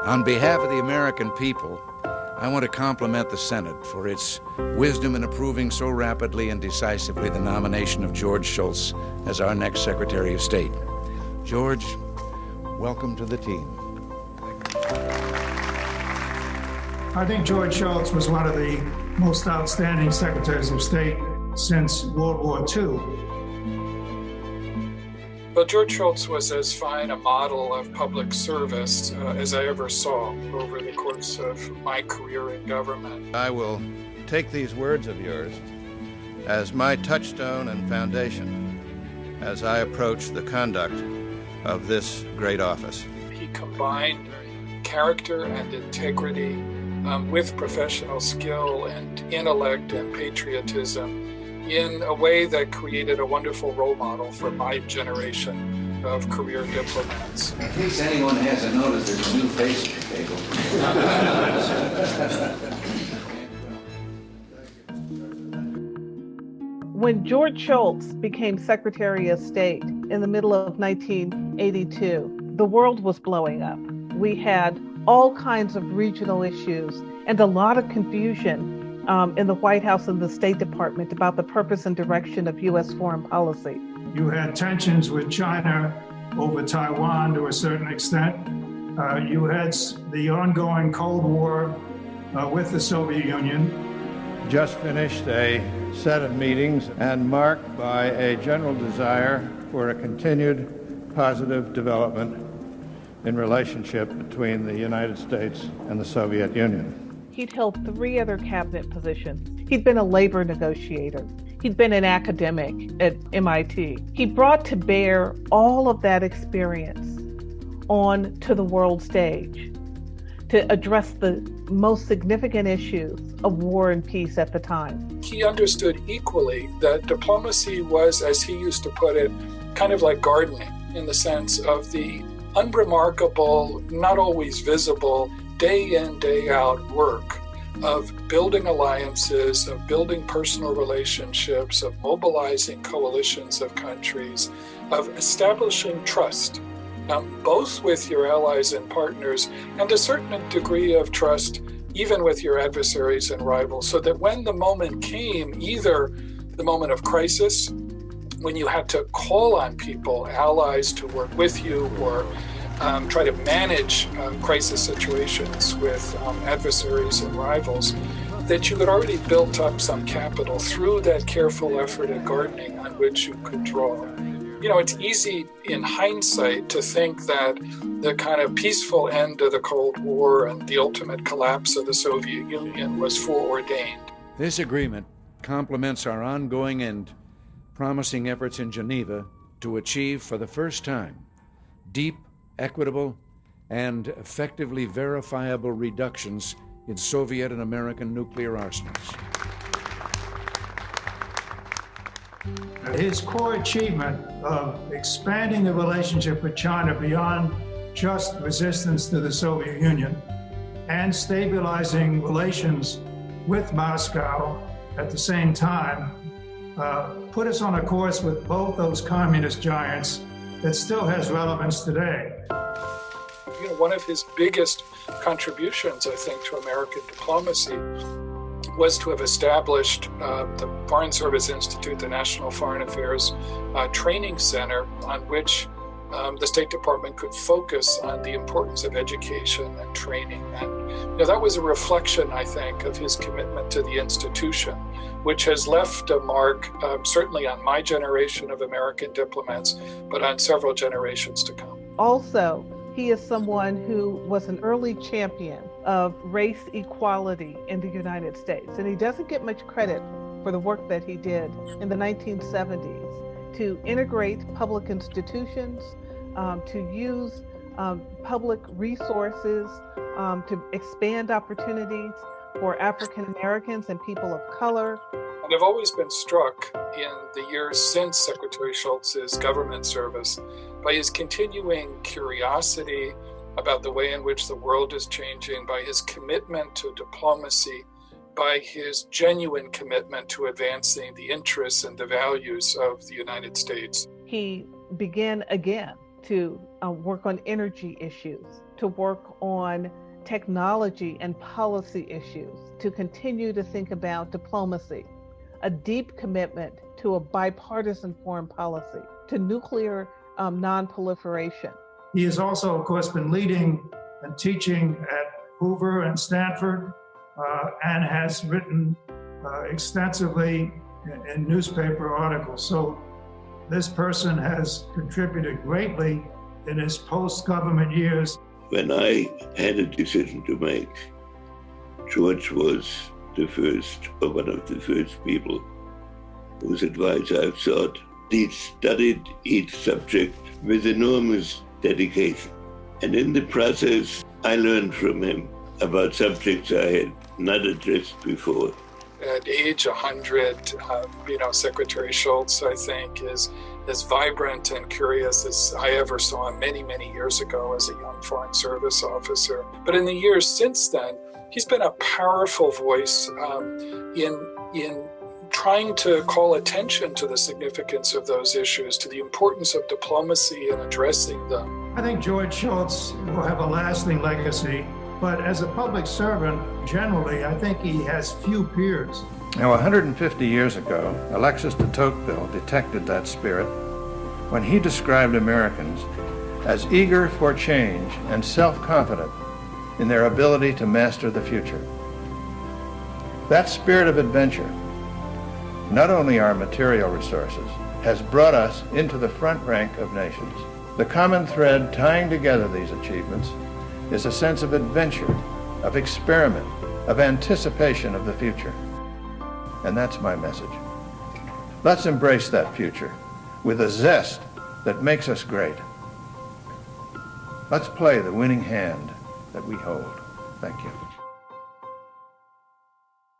On behalf of the American people, I want to compliment the Senate for its wisdom in approving so rapidly and decisively the nomination of George Shultz as our next Secretary of State. George, welcome to the team. I think George Shultz was one of the most outstanding Secretaries of State since World War II. Well, George Shultz was as fine a model of public service as I ever saw over the course of my career in government. I will take these words of yours as my touchstone and foundation as I approach the conduct of this great office. He combined character and integrity with professional skill and intellect and patriotism in a way that created a wonderful role model for my generation of career diplomats. In case anyone hasn't noticed, there's a new face at the table. When George Shultz became Secretary of State in the middle of 1982, the world was blowing up. We had all kinds of regional issues and a lot of confusion in the White House and the State Department about the purpose and direction of U.S. foreign policy. You had tensions with China over Taiwan to a certain extent. You had the ongoing Cold War with the Soviet Union. Just finished a set of meetings and marked by a general desire for a continued positive development in relationship between the United States and the Soviet Union. He'd held 3 other cabinet positions. He'd been a labor negotiator. He'd been an academic at MIT. He brought to bear all of that experience on to the world stage to address the most significant issues of war and peace at the time. He understood equally that diplomacy was, as he used to put it, kind of like gardening in the sense of the unremarkable, not always visible, day in, day out work of building alliances, of building personal relationships, of mobilizing coalitions of countries, of establishing trust, both with your allies and partners, and a certain degree of trust even with your adversaries and rivals, so that when the moment came, either the moment of crisis, when you had to call on people, allies, to work with you, or try to manage crisis situations with adversaries and rivals, that you had already built up some capital through that careful effort at gardening on which you could draw. You know, it's easy in hindsight to think that the kind of peaceful end of the Cold War and the ultimate collapse of the Soviet Union was foreordained. This agreement complements our ongoing and promising efforts in Geneva to achieve, for the first time, deep, equitable, and effectively verifiable reductions in Soviet and American nuclear arsenals. His core achievement of expanding the relationship with China beyond just resistance to the Soviet Union and stabilizing relations with Moscow at the same time put us on a course with both those communist giants that still has relevance today. You know, one of his biggest contributions, I think, to American diplomacy was to have established the Foreign Service Institute, the National Foreign Affairs Training Center, on which the State Department could focus on the importance of education and training. And you know, that was a reflection, I think, of his commitment to the institution, which has left a mark certainly on my generation of American diplomats, but on several generations to come. Also, he is someone who was an early champion of race equality in the United States. And he doesn't get much credit for the work that he did in the 1970s to integrate public institutions, to use public resources, to expand opportunities for African Americans and people of color. And I've always been struck in the years since Secretary Shultz's government service by his continuing curiosity about the way in which the world is changing, by his commitment to diplomacy, by his genuine commitment to advancing the interests and the values of the United States. He began again to work on energy issues, to work on technology and policy issues, to continue to think about diplomacy, a deep commitment to a bipartisan foreign policy, to nuclear non-proliferation. He has also, of course, been leading and teaching at Hoover and Stanford, and has written extensively in newspaper articles. So this person has contributed greatly in his post-government years. When I had a decision to make, George was the first, or one of the first people whose advice I sought. He studied each subject with enormous dedication. And in the process, I learned from him about subjects I had not addressed before. At age 100, Secretary Shultz, I think, is as vibrant and curious as I ever saw him many, many years ago as a young Foreign Service officer. But in the years since then, he's been a powerful voice in trying to call attention to the significance of those issues, to the importance of diplomacy and addressing them. I think George Shultz will have a lasting legacy, but as a public servant, generally, I think he has few peers. Now, 150 years ago, Alexis de Tocqueville detected that spirit when he described Americans as eager for change and self-confident in their ability to master the future. That spirit of adventure, not only our material resources, has brought us into the front rank of nations. The common thread tying together these achievements is a sense of adventure, of experiment, of anticipation of the future. And that's my message. Let's embrace that future with a zest that makes us great. Let's play the winning hand that we hold. Thank you.